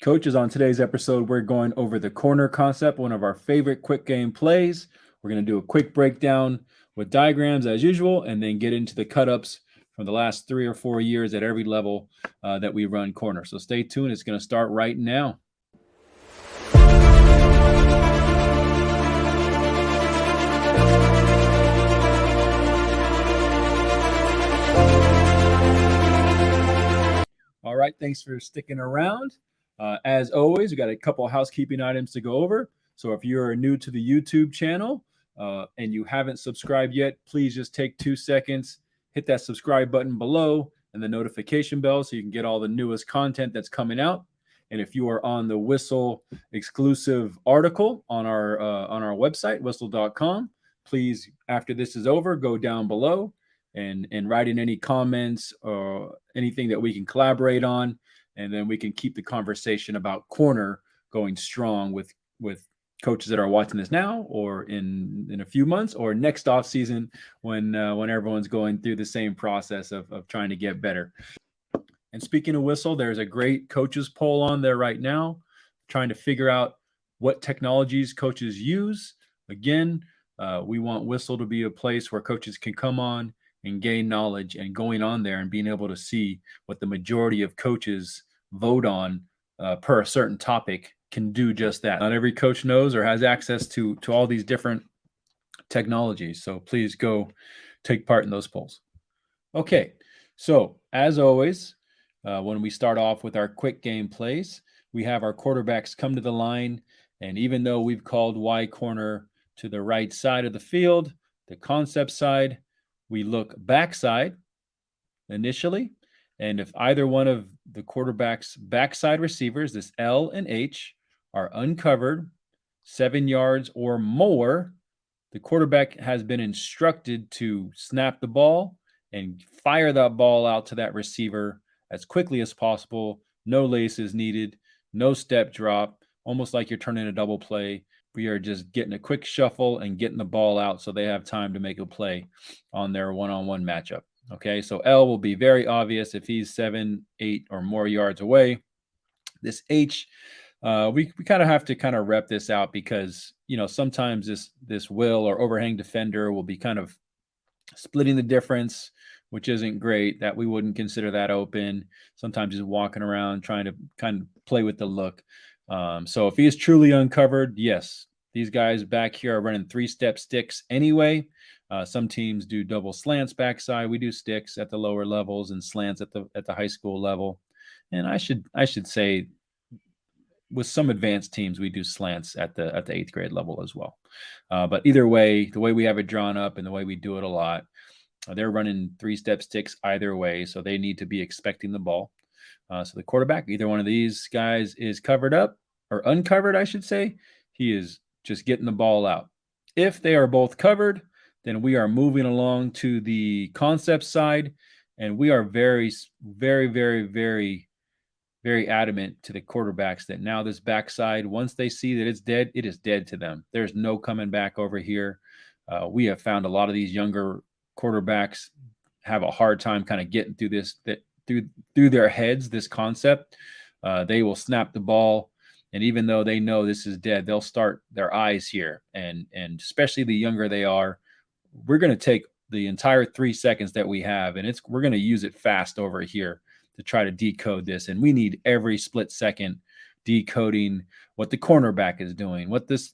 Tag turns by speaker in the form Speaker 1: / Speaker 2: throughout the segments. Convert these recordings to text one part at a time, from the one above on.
Speaker 1: Coaches, on today's episode, we're going over the corner concept, one of our favorite quick game plays. We're going to do a quick breakdown with diagrams as usual, and then get into the cut-ups from the last 3 or 4 years at every level that we run corner. So stay tuned. It's going to start right now. All right, thanks for sticking around. As always, we got a couple of housekeeping items to go over. So if you're new to the YouTube channel and you haven't subscribed yet, please just take 2 seconds, hit that subscribe button below and the notification bell so you can get all the newest content that's coming out. And if you are on the Whistle exclusive article on our website, whistle.com, please, after this is over, go down below and write in any comments or anything that we can collaborate on. And then we can keep the conversation about corner going strong with coaches that are watching this now or in a few months or next off season when everyone's going through the same process of trying to get better. And speaking of Whistle, there's a great coaches poll on there right now, trying to figure out what technologies coaches use. Again, we want Whistle to be a place where coaches can come on and gain knowledge, and going on there and being able to see what the majority of coaches vote on per a certain topic can do just that. Not every coach knows or has access to all these different technologies. So please go take part in those polls. Okay, so as always, when we start off with our quick game plays, we have our quarterbacks come to the line. And even though we've called Y corner to the right side of the field, the concept side, we look backside initially, and if either one of the quarterback's backside receivers, this L and H, are uncovered 7 yards or more, the quarterback has been instructed to snap the ball and fire that ball out to that receiver as quickly as possible. No laces needed, no step drop, almost like you're turning a double play. We are just getting a quick shuffle and getting the ball out so they have time to make a play on their one-on-one matchup. Okay, so L will be very obvious if he's 7, 8 or more yards away. This H, we kind of have to kind of rep this out because, you know, sometimes this will or overhang defender will be kind of splitting the difference, which isn't great. That we wouldn't consider that open. Sometimes he's walking around trying to kind of play with the look. So if he is truly uncovered, yes, these guys back here are running 3-step sticks anyway. Some teams do double slants backside. We do sticks at the lower levels and slants at the high school level. And I should say with some advanced teams, we do slants at the 8th grade level as well. But either way, the way we have it drawn up and the way we do it a lot, they're running 3-step sticks either way. So they need to be expecting the ball. So the quarterback, either one of these guys is covered up or uncovered, I should say. He is just getting the ball out. If they are both covered, then we are moving along to the concept side, and we are very, very, very, very, very adamant to the quarterbacks that now this backside, once they see that it's dead, it is dead to them. There's no coming back over here. We have found a lot of these younger quarterbacks have a hard time kind of getting through this, through their heads, this concept. They will snap the ball, and even though they know this is dead, they'll start their eyes here. And especially the younger they are, we're going to take the entire 3 seconds that we have, and we're going to use it fast over here to try to decode this. And we need every split second decoding what the cornerback is doing, what this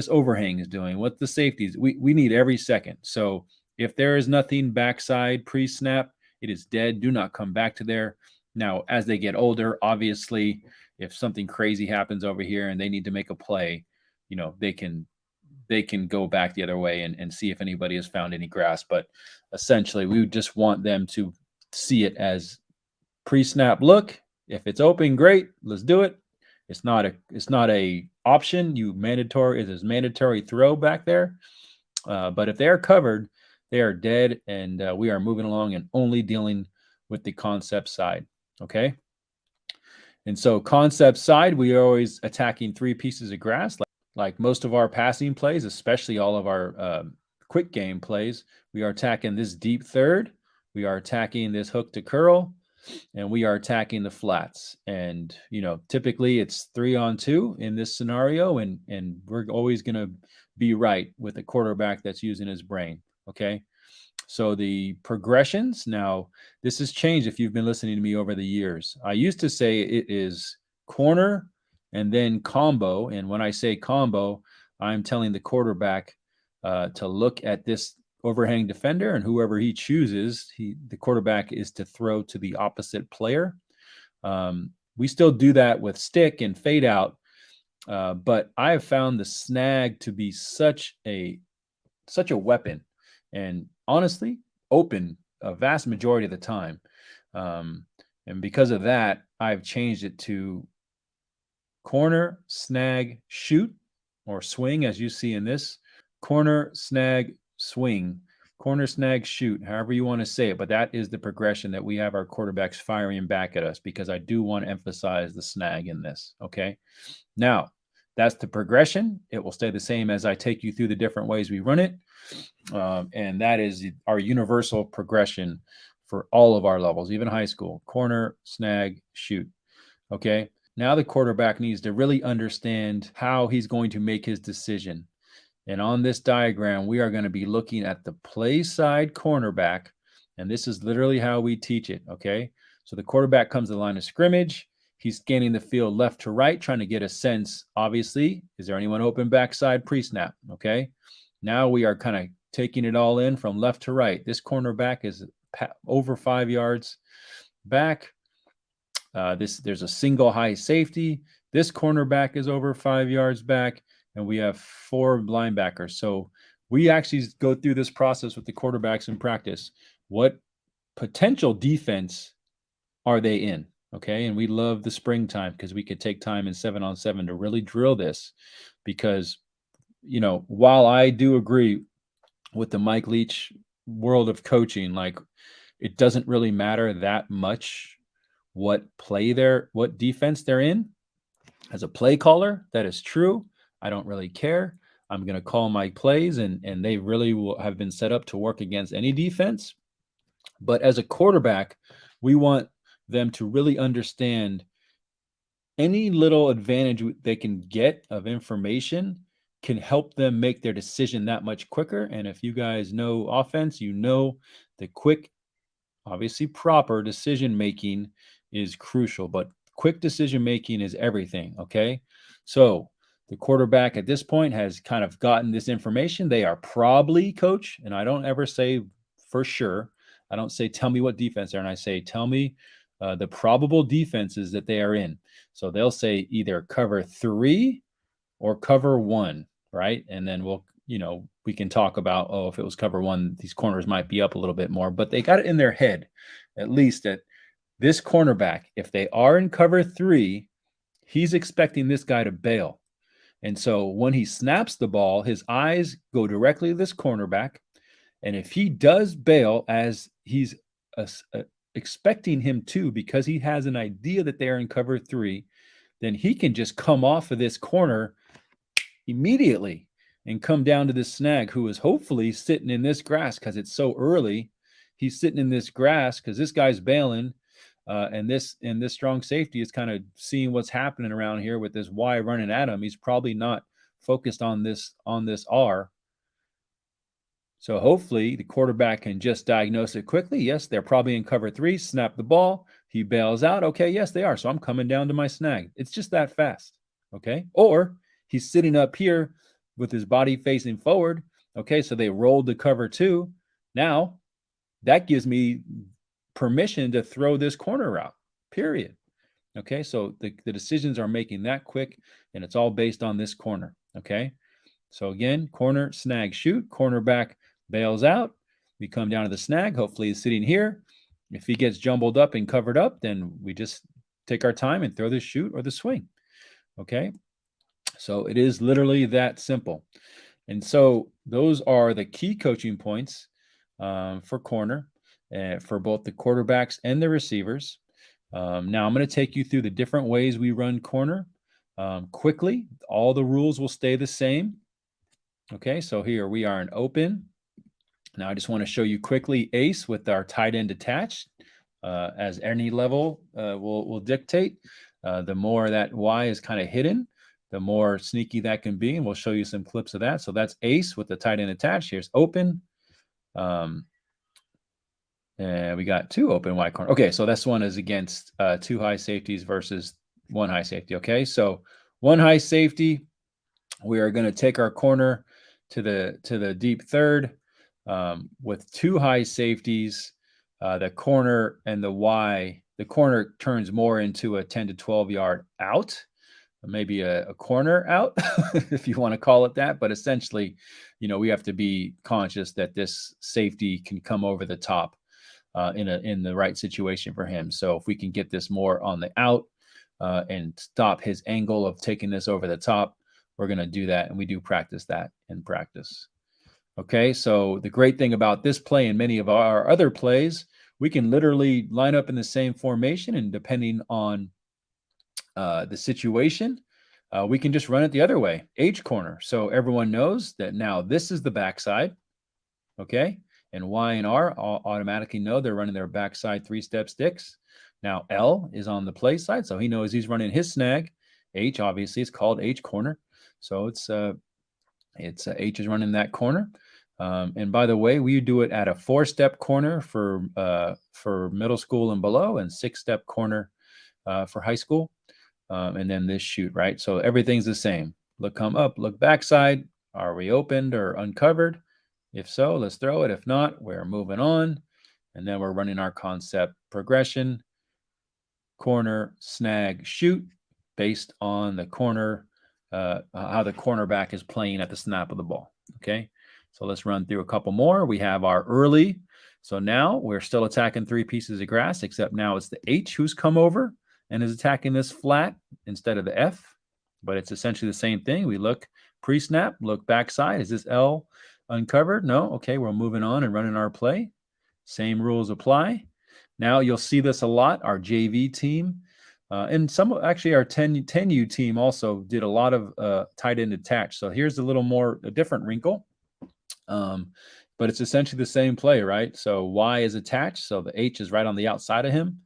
Speaker 1: overhang is doing, what the safeties. We need every second. So if there is nothing backside pre-snap, it is dead. Do not come back to there. Now, as they get older, obviously, if something crazy happens over here and they need to make a play, you know, they can go back the other way and see if anybody has found any grass. But essentially, we just want them to see it as pre-snap look. If it's open, great, let's do it. It's not a option. It is mandatory throw back there. But if they are covered, they are dead, and we are moving along and only dealing with the concept side. Okay. And so concept side, we are always attacking 3 pieces of grass. Like most of our passing plays, especially all of our quick game plays, we are attacking this deep third. We are attacking this hook to curl. and we are attacking the flats. And, typically it's 3-on-2 in this scenario, and we're always going to be right with a quarterback that's using his brain. Okay. So the progressions, now this has changed if you've been listening to me over the years. I used to say it is corner and then combo. And when I say combo, I'm telling the quarterback to look at this overhang defender, and whoever he chooses, the quarterback is to throw to the opposite player. We still do that with stick and fade out, but I have found the snag to be such a weapon, and honestly, open a vast majority of the time. And because of that, I've changed it to corner, snag, shoot, or swing, as you see in this. Corner, snag, swing, corner, snag, shoot, however you want to say it. But that is the progression that we have our quarterbacks firing back at us, because I do want to emphasize the snag in this. Okay. Now, that's the progression. It will stay the same as I take you through the different ways we run it. And that is our universal progression for all of our levels, even high school: corner, snag, shoot. Okay. Now the quarterback needs to really understand how he's going to make his decision. And on this diagram, we are going to be looking at the play side cornerback. And this is literally how we teach it. Okay. So the quarterback comes to the line of scrimmage. He's scanning the field left to right, trying to get a sense, obviously, is there anyone open backside pre-snap? Okay. Now we are kind of taking it all in from left to right. This cornerback is over 5 yards back. There's a single high safety. This cornerback is over 5 yards back, and we have 4 linebackers. So we actually go through this process with the quarterbacks in practice. What potential defense are they in? Okay. And we love the springtime because we could take time in 7-on-7 to really drill this, because, while I do agree with the Mike Leach world of coaching, like, it doesn't really matter that much what defense they're in. As a play caller, that is true. I don't really care. I'm going to call my plays, and they really will have been set up to work against any defense. But as a quarterback, we want them to really understand any little advantage they can get of information can help them make their decision that much quicker. And if you guys know offense, the quick, obviously proper decision making is crucial, but quick decision making is everything. Okay. So the quarterback at this point has kind of gotten this information. They are probably, coach, and I don't ever say for sure. I don't say, tell me what defense they're in. I say, tell me the probable defenses that they are in. So they'll say either cover 3 or cover 1, right? And then we can talk about, if it was cover 1, these corners might be up a little bit more, but they got it in their head, at least, that this cornerback, if they are in cover 3, he's expecting this guy to bail. And so when he snaps the ball, his eyes go directly to this cornerback. And if he does bail, as he's expecting him to, because he has an idea that they're in cover 3, then he can just come off of this corner immediately and come down to this snag, who is hopefully sitting in this grass because it's so early. He's sitting in this grass because this guy's bailing. And this strong safety is kind of seeing what's happening around here with this Y running at him. He's probably not focused on this R. So hopefully the quarterback can just diagnose it quickly. Yes, they're probably in cover 3, snap the ball. He bails out. Okay, yes, they are. So I'm coming down to my snag. It's just that fast. Okay. Or he's sitting up here with his body facing forward. Okay. So they rolled the cover 2. Now that gives me permission to throw this corner route, period. Okay. So the decisions are making that quick, and it's all based on this corner. Okay. So again, corner, snag, shoot, cornerback bails out. We come down to the snag. Hopefully he's sitting here. If he gets jumbled up and covered up, then we just take our time and throw the shoot or the swing. Okay. So it is literally that simple. And so those are the key coaching points for corner, for both the quarterbacks and the receivers. Now I'm going to take you through the different ways we run corner quickly. All the rules will stay the same. Okay, so here we are in open. Now I just want to show you quickly ace with our tight end attached. as any level will dictate. The more that Y is kind of hidden, the more sneaky that can be, and we'll show you some clips of that. So that's ace with the tight end attached. Here's open. And we got 2 open Y corner. Okay, so this one is against 2 high safeties versus 1 high safety. Okay, so 1 high safety, we are going to take our corner to the deep third. With 2 high safeties, the corner and the Y, the corner turns more into a 10 to 12 yard out, maybe a corner out, if you want to call it that. But essentially, we have to be conscious that this safety can come over the top in the right situation for him. So if we can get this more on the out and stop his angle of taking this over the top, we're going to do that. And we do practice that in practice. Okay, so the great thing about this play and many of our other plays, we can literally line up in the same formation, and depending on the situation, we can just run it the other way, H corner. So everyone knows that now this is the backside, okay? And Y and R automatically know they're running their backside 3-step sticks. Now L is on the play side, so he knows he's running his snag. H, obviously, it's called H corner. So it's H is running that corner. And by the way, we do it at a 4-step corner for middle school and below, and 6-step corner for high school. And then this shoot, right? So everything's the same. Look, come up, look backside. Are we opened or uncovered? If so, let's throw it. If not, we're moving on. And then we're running our concept progression, corner, snag, shoot, based on the corner, how the cornerback is playing at the snap of the ball. Okay, so let's run through a couple more. We have our early. So now we're still attacking 3 pieces of grass, except now it's the H who's come over and is attacking this flat instead of the F, but it's essentially the same thing. We look pre-snap, look backside. Is this L uncovered? No. Okay, we're moving on and running our play. Same rules apply. Now you'll see this a lot. Our JV team and some actually our 10U team also did a lot of tight end attach. So here's a different wrinkle. But it's essentially the same play, right? So Y is attached, so the H is right on the outside of him.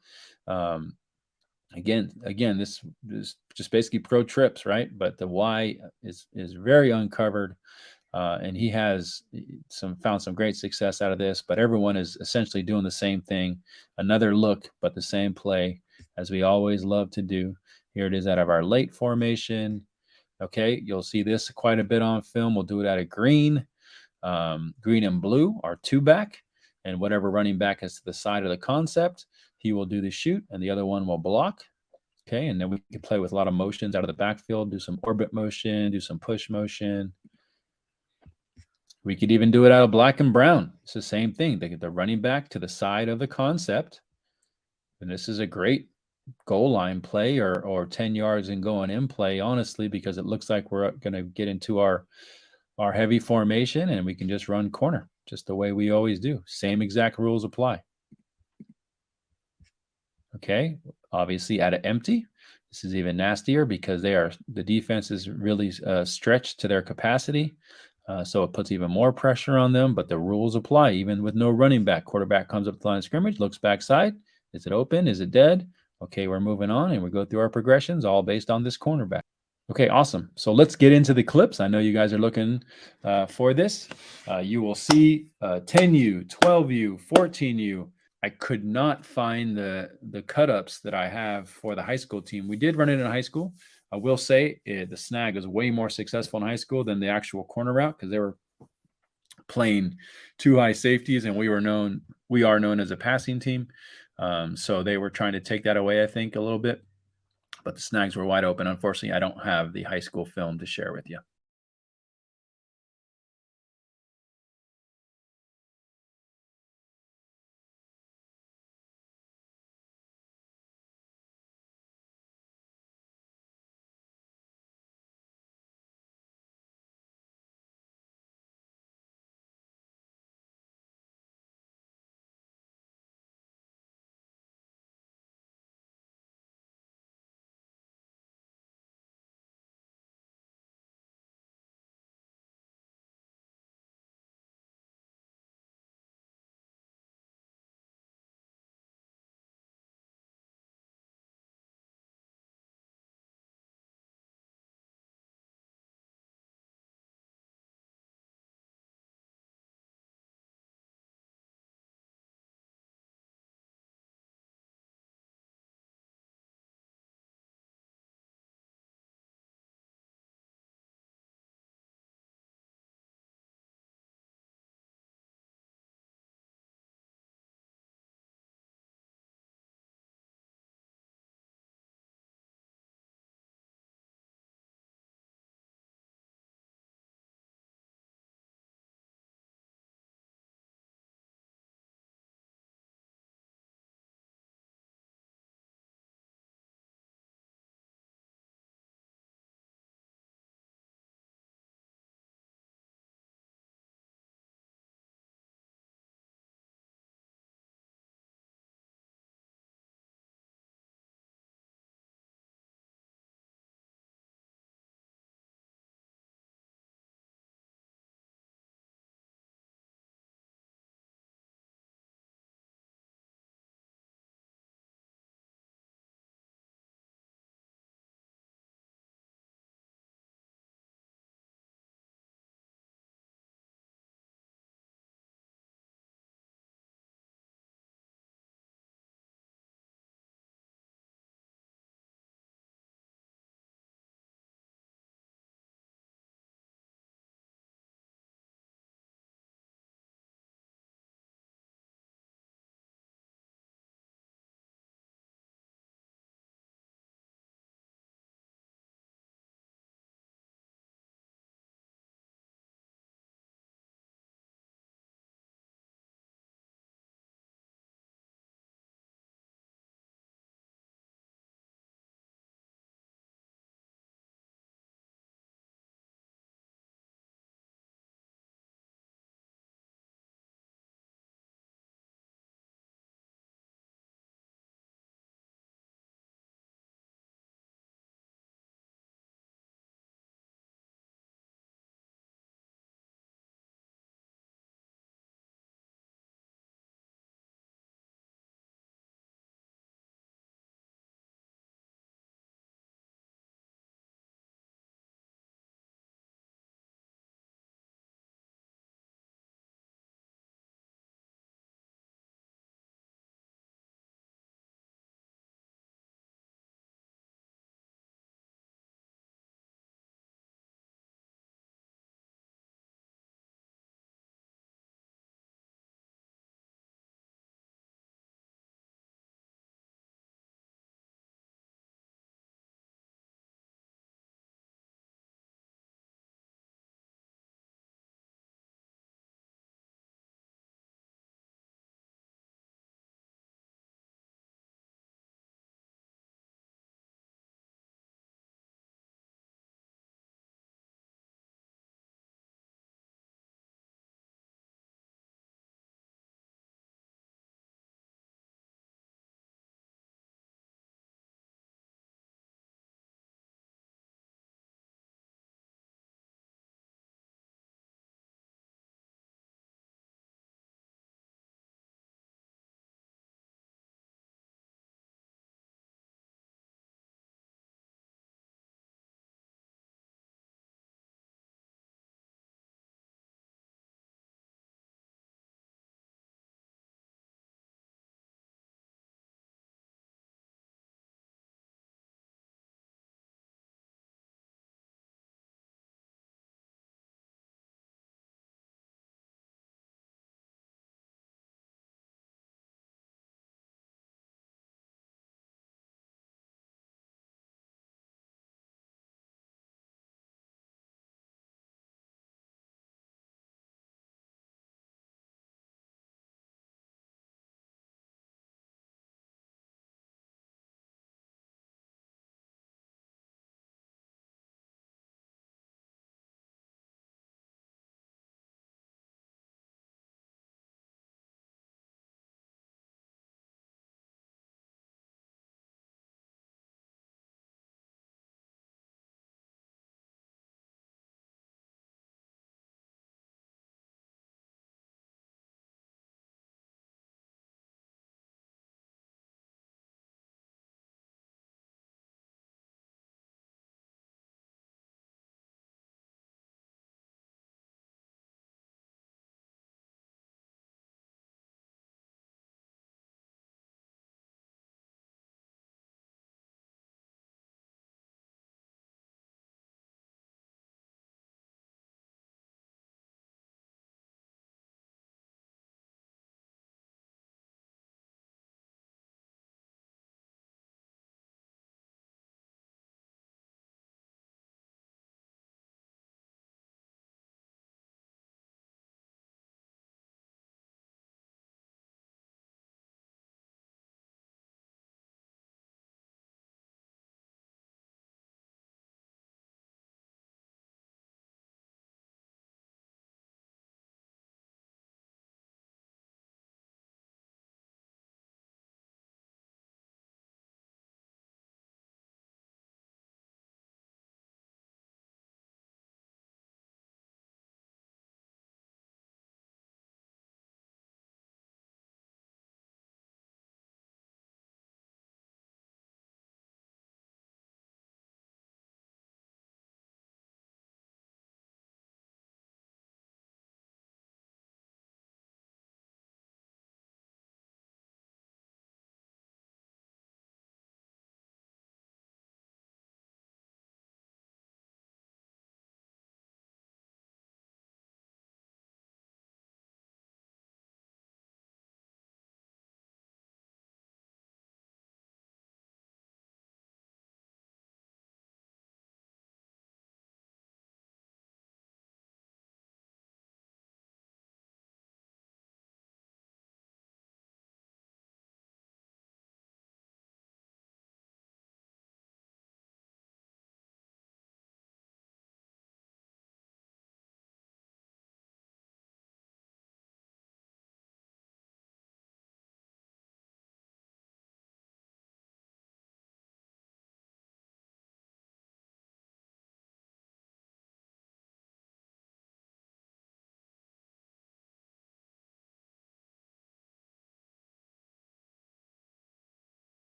Speaker 1: Again, this is just basically pro trips, right? But the Y is very uncovered, and he has found some great success out of this. But everyone is essentially doing the same thing, another look, but the same play, as we always love to do. Here it is out of our late formation. Okay, you'll see this quite a bit on film. We'll do it out of green. Green and blue are 2-back, and whatever running back is to the side of the concept, he will do the shoot, and the other one will block. Okay, and then we can play with a lot of motions out of the backfield, do some orbit motion, do some push motion. We could even do it out of black and brown. It's the same thing. They get the running back to the side of the concept, and this is a great goal line play or 10 yards and going in play, honestly, because it looks like we're going to get into our heavy formation, and we can just run corner just the way we always do. Same exact rules apply. Okay, obviously at an empty, this is even nastier because the defense is really stretched to their capacity. So it puts even more pressure on them, but the rules apply even with no running back. Quarterback comes up the line of scrimmage, looks backside. Is it open? Is it dead? Okay, we're moving on, and we go through our progressions all based on this cornerback. Okay, awesome. So let's get into the clips. I know you guys are looking for this. You will see 10U, 12U, 14U. I could not find the cut-ups that I have for the high school team. We did run it in high school. I will say the snag is way more successful in high school than the actual corner route because they were playing 2 high safeties, and we are known as a passing team. So they were trying to take that away, I think, a little bit. But the snags were wide open. Unfortunately, I don't have the high school film to share with you.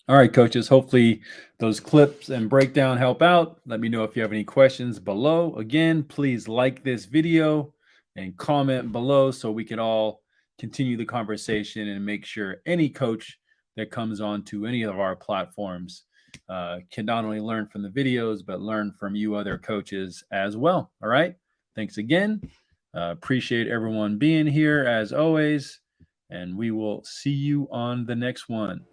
Speaker 1: All right, coaches. Hopefully those clips and breakdown help out. Let me know if you have any questions below. Again, please like this video and comment below so we can all continue the conversation and make sure any coach that comes on to any of our platforms can not only learn from the videos, but learn from you other coaches as well. All right. Thanks again. Appreciate everyone being here as always. And we will see you on the next one.